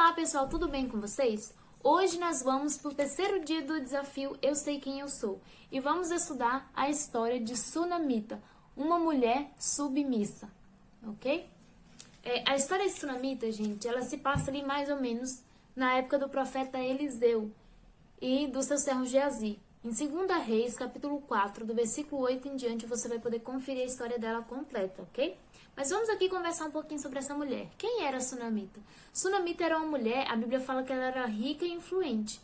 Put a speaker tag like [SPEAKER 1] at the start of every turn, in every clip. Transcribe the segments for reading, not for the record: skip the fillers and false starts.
[SPEAKER 1] Olá pessoal, tudo bem com vocês? Hoje nós vamos para o terceiro dia do desafio Eu Sei Quem Eu Sou e vamos estudar a história de Sunamita, uma mulher submissa, ok? A história de Sunamita, gente, ela se passa ali mais ou menos na época do profeta Eliseu e do seu servo Geazi. Em 2 Reis, capítulo 4, do versículo 8 em diante, você vai poder conferir a história dela completa, ok? Mas vamos aqui conversar um pouquinho sobre essa mulher. Quem era Sunamita? Sunamita era uma mulher, a Bíblia fala que ela era rica e influente.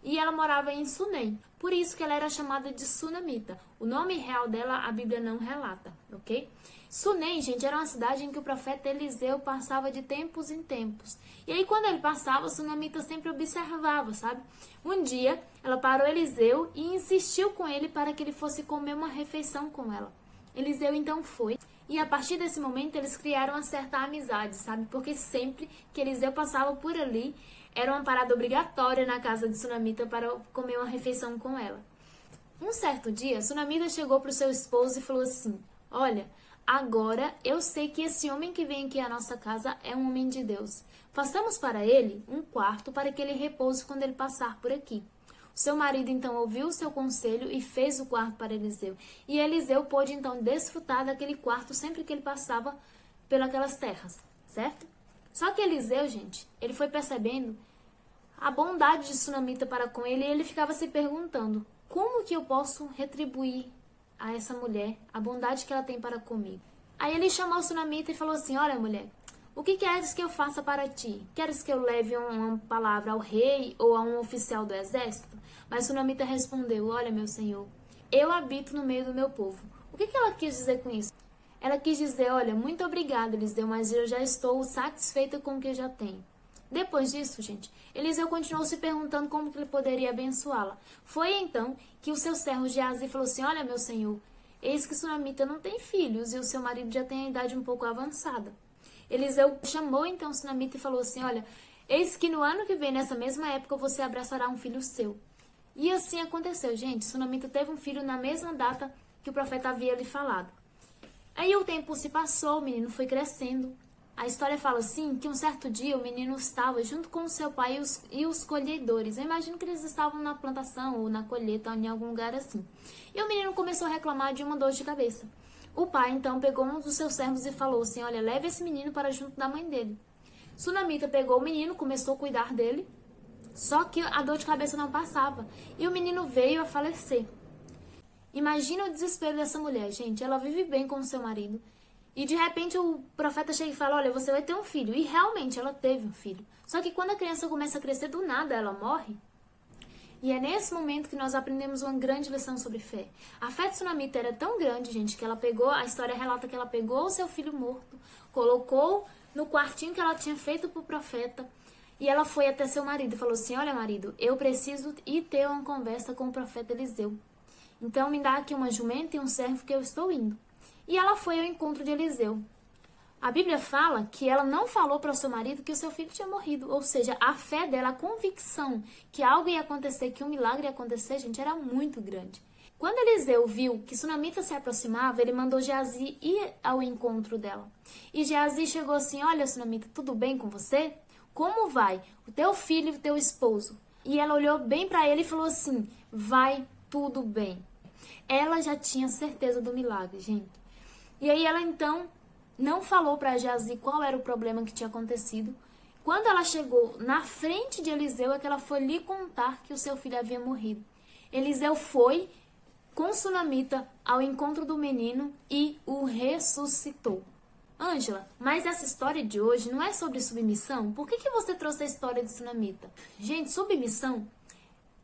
[SPEAKER 1] E ela morava em Sunem. Por isso que ela era chamada de Sunamita. O nome real dela, a Bíblia não relata, ok? Sunem, gente, era uma cidade em que o profeta Eliseu passava de tempos em tempos. E aí, quando ele passava, Sunamita sempre observava, sabe? Um dia, ela parou Eliseu e insistiu com ele para que ele fosse comer uma refeição com ela. Eliseu, então, foi. E a partir desse momento, eles criaram uma certa amizade, sabe? Porque sempre que Eliseu passava por ali, era uma parada obrigatória na casa de Sunamita para comer uma refeição com ela. Um certo dia, Sunamita chegou para o seu esposo e falou assim: olha, agora eu sei que esse homem que vem aqui à nossa casa é um homem de Deus. Façamos para ele um quarto para que ele repouse quando ele passar por aqui. O seu marido então ouviu o seu conselho e fez o quarto para Eliseu. E Eliseu pôde então desfrutar daquele quarto sempre que ele passava pelas terras, certo? Só que Eliseu, gente, ele foi percebendo a bondade de Sunamita para com ele e ele ficava se perguntando: como que eu posso retribuir a essa mulher a bondade que ela tem para comigo? Aí ele chamou Sunamita e falou assim: olha, mulher, o que queres que eu faça para ti? Queres que eu leve uma palavra ao rei ou a um oficial do exército? Mas Sunamita respondeu: olha, meu senhor, eu habito no meio do meu povo. O que ela quis dizer com isso? Ela quis dizer: olha, muito obrigada, Eliseu, mas eu já estou satisfeita com o que eu já tenho. Depois disso, gente, Eliseu continuou se perguntando como que ele poderia abençoá-la. Foi então que o seu servo Geazi falou assim: olha, meu senhor, eis que Sunamita não tem filhos e o seu marido já tem a idade um pouco avançada. Eliseu chamou então Sunamita e falou assim: olha, eis que no ano que vem, nessa mesma época, você abraçará um filho seu. E assim aconteceu, gente. Sunamita teve um filho na mesma data que o profeta havia lhe falado. Aí o tempo se passou, o menino foi crescendo. A história fala assim, que um certo dia o menino estava junto com o seu pai e os colhedores. Eu imagino que eles estavam na plantação ou na colheita, ou em algum lugar assim. E o menino começou a reclamar de uma dor de cabeça. O pai, então, pegou um dos seus servos e falou assim: olha, leve esse menino para junto da mãe dele. Sunamita pegou o menino, começou a cuidar dele, só que a dor de cabeça não passava. E o menino veio a falecer. Imagina o desespero dessa mulher, gente. Ela vive bem com o seu marido. E de repente o profeta chega e fala: olha, você vai ter um filho. E realmente ela teve um filho. Só que quando a criança começa a crescer, do nada ela morre. E é nesse momento que nós aprendemos uma grande lição sobre fé. A fé de Sunamita era tão grande, gente, que ela pegou, a história relata que ela pegou o seu filho morto, colocou no quartinho que ela tinha feito para o profeta, e ela foi até seu marido e falou assim: olha, marido, eu preciso ir ter uma conversa com o profeta Eliseu. Então me dá aqui uma jumenta e um servo que eu estou indo. E ela foi ao encontro de Eliseu. A Bíblia fala que ela não falou para o seu marido que o seu filho tinha morrido. Ou seja, a fé dela, a convicção que algo ia acontecer, que um milagre ia acontecer, gente, era muito grande. Quando Eliseu viu que Sunamita se aproximava, ele mandou Geazi ir ao encontro dela. E Geazi chegou assim: olha, Sunamita, tudo bem com você? Como vai o teu filho e o teu esposo? E ela olhou bem para ele e falou assim: vai tudo bem. Ela já tinha certeza do milagre, gente. E aí ela então não falou para Geazi qual era o problema que tinha acontecido. Quando ela chegou na frente de Eliseu, é que ela foi lhe contar que o seu filho havia morrido. Eliseu foi com Sunamita ao encontro do menino e o ressuscitou. Ângela, mas essa história de hoje não é sobre submissão? Por que você trouxe a história de Sunamita? Gente, submissão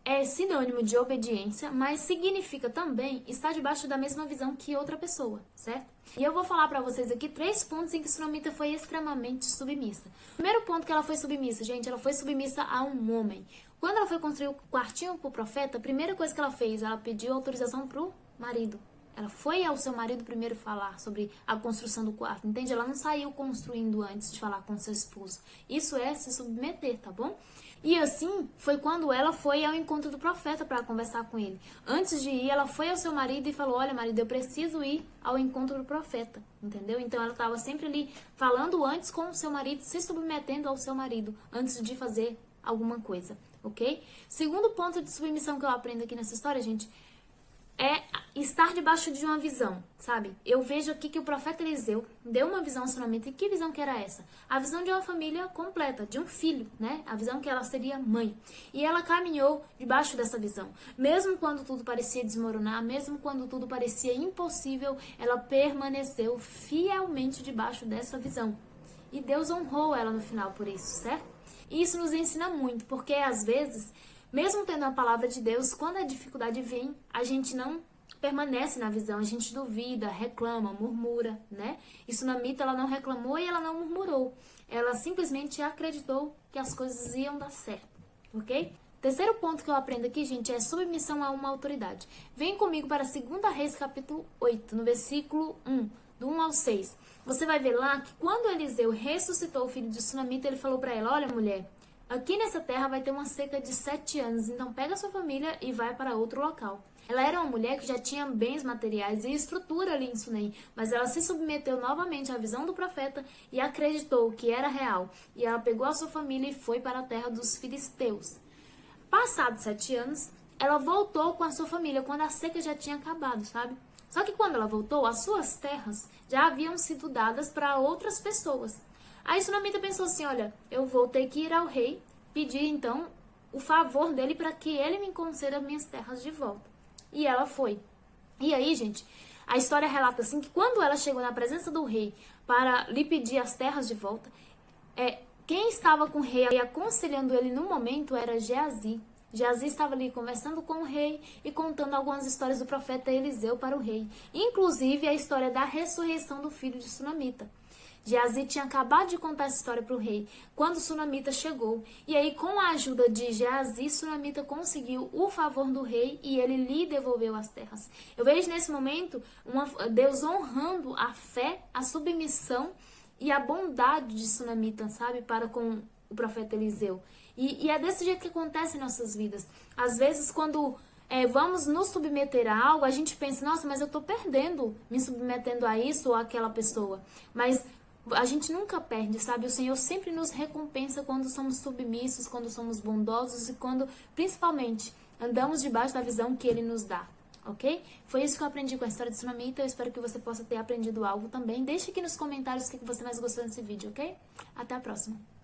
[SPEAKER 1] é sinônimo de obediência, mas significa também estar debaixo da mesma visão que outra pessoa, certo? E eu vou falar pra vocês aqui 3 pontos em que Sunamita foi extremamente submissa. Primeiro ponto que ela foi submissa, gente, ela foi submissa a um homem. Quando ela foi construir o quartinho pro profeta, a primeira coisa que ela fez, ela pediu autorização pro marido. Ela foi ao seu marido primeiro falar sobre a construção do quarto, entende? Ela não saiu construindo antes de falar com seu esposo. Isso é se submeter, tá bom? E assim foi quando ela foi ao encontro do profeta para conversar com ele. Antes de ir, ela foi ao seu marido e falou: olha, marido, eu preciso ir ao encontro do profeta, entendeu? Então ela estava sempre ali falando antes com o seu marido, se submetendo ao seu marido antes de fazer alguma coisa, ok? Segundo ponto de submissão que eu aprendo aqui nessa história, gente, é estar debaixo de uma visão, sabe? Eu vejo aqui que o profeta Eliseu deu uma visão ao Sunamita. E que visão que era essa? A visão de uma família completa, de um filho, né? A visão que ela seria mãe. E ela caminhou debaixo dessa visão. Mesmo quando tudo parecia desmoronar, mesmo quando tudo parecia impossível, ela permaneceu fielmente debaixo dessa visão. E Deus honrou ela no final por isso, certo? E isso nos ensina muito, porque às vezes, mesmo tendo a palavra de Deus, quando a dificuldade vem, a gente não permanece na visão, a gente duvida, reclama, murmura, né? E Sunamita, ela não reclamou e ela não murmurou. Ela simplesmente acreditou que as coisas iam dar certo, ok? Terceiro ponto que eu aprendo aqui, gente, é submissão a uma autoridade. Vem comigo para 2 Reis, capítulo 8, no versículo 1, do 1 ao 6. Você vai ver lá que quando Eliseu ressuscitou o filho de Sunamita, ele falou para ela: olha, mulher, aqui nessa terra vai ter uma seca de 7 anos, então pega a sua família e vai para outro local. Ela era uma mulher que já tinha bens materiais e estrutura ali em Sunem, mas ela se submeteu novamente à visão do profeta e acreditou que era real. E ela pegou a sua família e foi para a terra dos filisteus. Passados 7 anos, ela voltou com a sua família, quando a seca já tinha acabado, sabe? Só que quando ela voltou, as suas terras já haviam sido dadas para outras pessoas. Aí Sunamita pensou assim: olha, eu vou ter que ir ao rei, pedir então o favor dele para que ele me conceda minhas terras de volta. E ela foi. E aí, gente, a história relata assim que quando ela chegou na presença do rei para lhe pedir as terras de volta, quem estava com o rei e aconselhando ele no momento era Geazi. Geazi estava ali conversando com o rei e contando algumas histórias do profeta Eliseu para o rei. Inclusive a história da ressurreição do filho de Sunamita. Geazi tinha acabado de contar essa história para o rei quando Sunamita chegou. E aí, com a ajuda de Geazi, Sunamita conseguiu o favor do rei e ele lhe devolveu as terras. Eu vejo nesse momento Deus honrando a fé, a submissão e a bondade de Sunamita, sabe, para com o profeta Eliseu. E é desse jeito que acontece em nossas vidas. Às vezes, quando vamos nos submeter a algo, a gente pensa: nossa, mas eu estou perdendo me submetendo a isso ou àquela pessoa. Mas a gente nunca perde, sabe? O Senhor sempre nos recompensa quando somos submissos, quando somos bondosos e quando, principalmente, andamos debaixo da visão que Ele nos dá, ok? Foi isso que eu aprendi com a história de Sunamita. Eu espero que você possa ter aprendido algo também. Deixe aqui nos comentários o que você mais gostou desse vídeo, ok? Até a próxima!